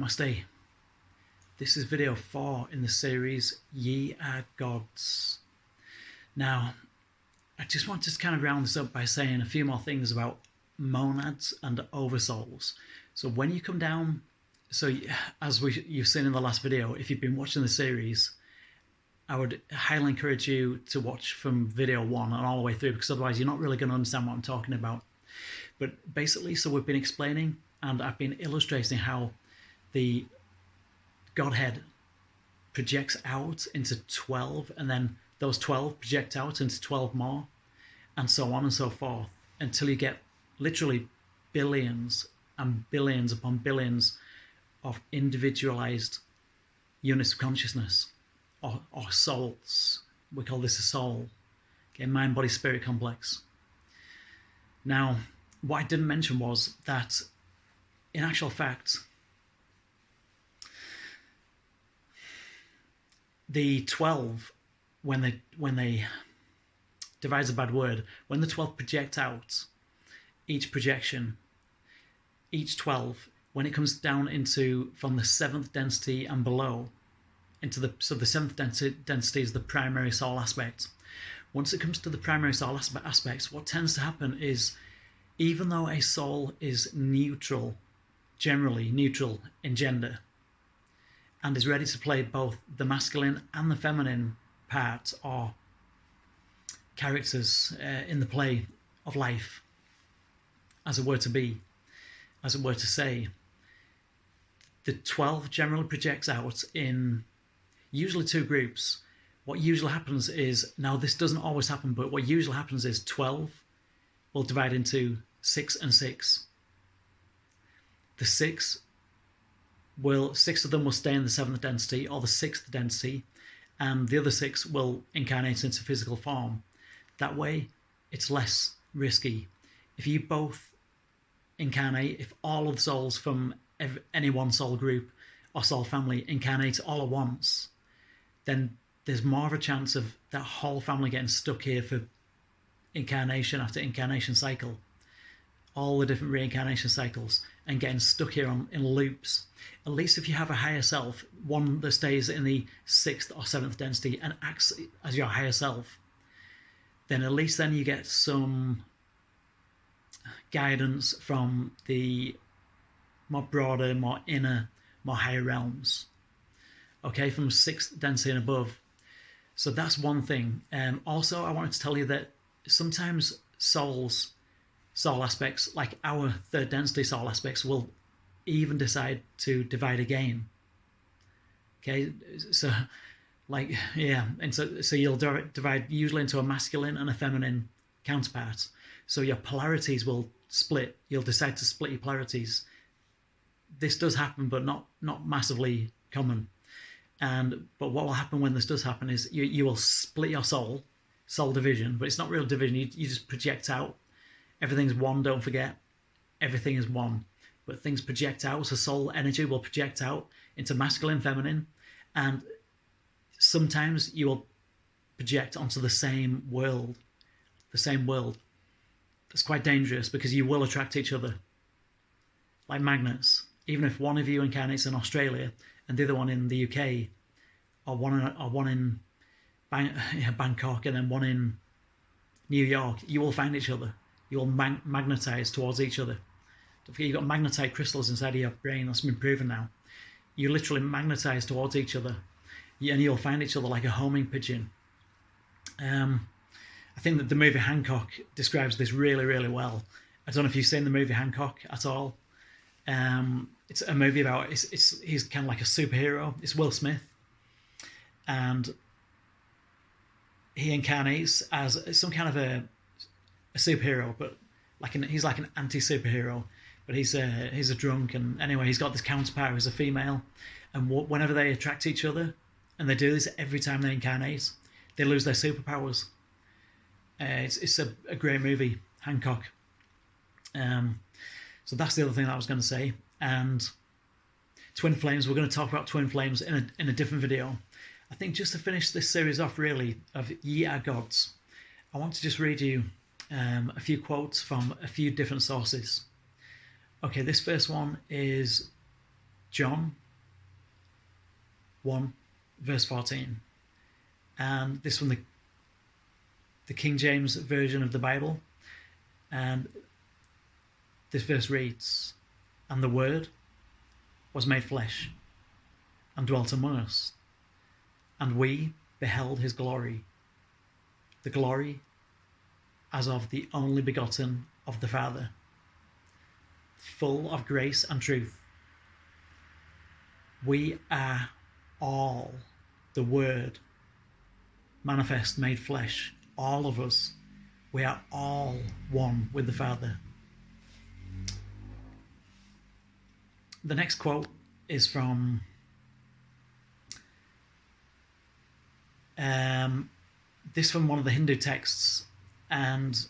Namaste. This is video 4 in the series Ye Are Gods. Now, I just wanted to kind of round this up by saying a few more things about monads and oversouls. So when you come down, you've seen in the last video, if you've been watching the series, I would highly encourage you to watch from video 1 and all the way through, because otherwise you're not really going to understand what I'm talking about. But basically, so we've been explaining and I've been illustrating how the Godhead projects out into 12, and then those 12 project out into 12 more, and so on and so forth, until you get literally billions and billions upon billions of individualized units of consciousness, or souls. We call this a soul. Okay, mind, body, spirit complex. Now, what I didn't mention was that, in actual fact, the 12, when they divide's a bad word, when the 12 project out, each projection, each 12, when it comes down into from the 7th density and below, into the 7th density is the primary soul aspect. Once it comes to the primary soul aspects, what tends to happen is, even though a soul is neutral, generally neutral in gender, and is ready to play both the masculine and the feminine part or characters in the play of life, as it were to be, as it were to say, the 12 generally projects out in usually 2 groups. What usually happens is, now this doesn't always happen, but what usually happens is 12 will divide into 6 and 6. The 6 of them will stay in the 7th density or the 6th density, and the other 6 will incarnate into physical form. That way, it's less risky. If you both incarnate, if all of the souls from any one soul group or soul family incarnate all at once, then there's more of a chance of that whole family getting stuck here for incarnation after incarnation cycle, all the different reincarnation cycles, and getting stuck here in loops. At least if you have a higher self, one that stays in the 6th or 7th density and acts as your higher self, then at least then you get some guidance from the more broader, more inner, more higher realms. Okay, from 6th density and above. So that's one thing. Also, I wanted to tell you that sometimes soul aspects, like our 3rd density soul aspects, will even decide to divide again. Okay, so and so you'll divide usually into a masculine and a feminine counterpart. So your polarities will split. You'll decide to split your polarities. This does happen, but not massively common. But what will happen when this does happen is you will split your soul division, but it's not real division. You just project out. Everything's one, don't forget. Everything is one. But things project out, so soul energy will project out into masculine, feminine, and sometimes you will project onto the same world. That's quite dangerous, because you will attract each other like magnets. Even if one of you incarnates in Australia and the other one in the UK, or one in Bangkok and then one in New York, you will find each other. You will magnetize towards each other. Don't forget, you've got magnetite crystals inside of your brain. That's been proven now. You literally magnetize towards each other, and you'll find each other like a homing pigeon. I think that the movie Hancock describes this really, really well. I don't know if you've seen the movie Hancock at all. It's a movie about, he's kind of like a superhero. It's Will Smith, and he incarnates as some kind of a superhero, but he's like an anti-superhero, but he's a drunk, and anyway, he's got this counterpart who's a female, and whenever they attract each other, and they do this every time they incarnate, they lose their superpowers. It's a great movie, Hancock. So that's the other thing that I was going to say. And twin flames, we're going to talk about twin flames in a different video. I think just to finish this series off, really, of Ye Are Gods, I want to just read you a few quotes from a few different sources. Okay, this first one is John 1, verse 14. And this from the King James version of the Bible. And this verse reads, "And the Word was made flesh and dwelt among us, and we beheld his glory, the glory as of the only begotten of the Father, full of grace and truth." We are all the Word manifest, made flesh. All of us. We are all one with the Father. The next quote is from from one of the Hindu texts, and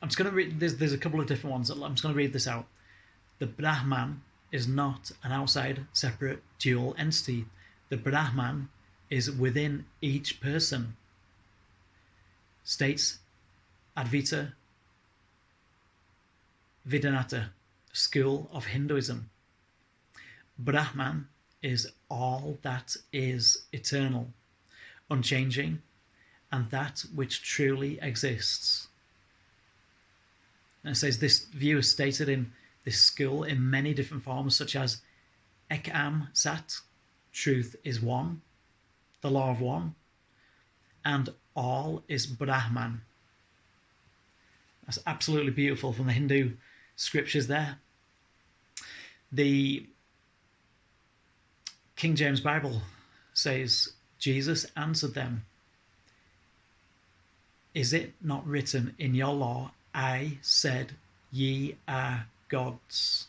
I'm just going to read. There's a couple of different ones. I'm just going to read this out. The Brahman is not an outside, separate, dual entity. The Brahman is within each person. States Advaita Vedanta, school of Hinduism. Brahman is all that is eternal, unchanging, and that which truly exists. And it says this view is stated in this school in many different forms, such as Ekam Sat, truth is one, the law of one, and all is Brahman. That's absolutely beautiful from the Hindu scriptures there. The King James Bible says, Jesus answered them, "Is it not written in your law, I said ye are gods?"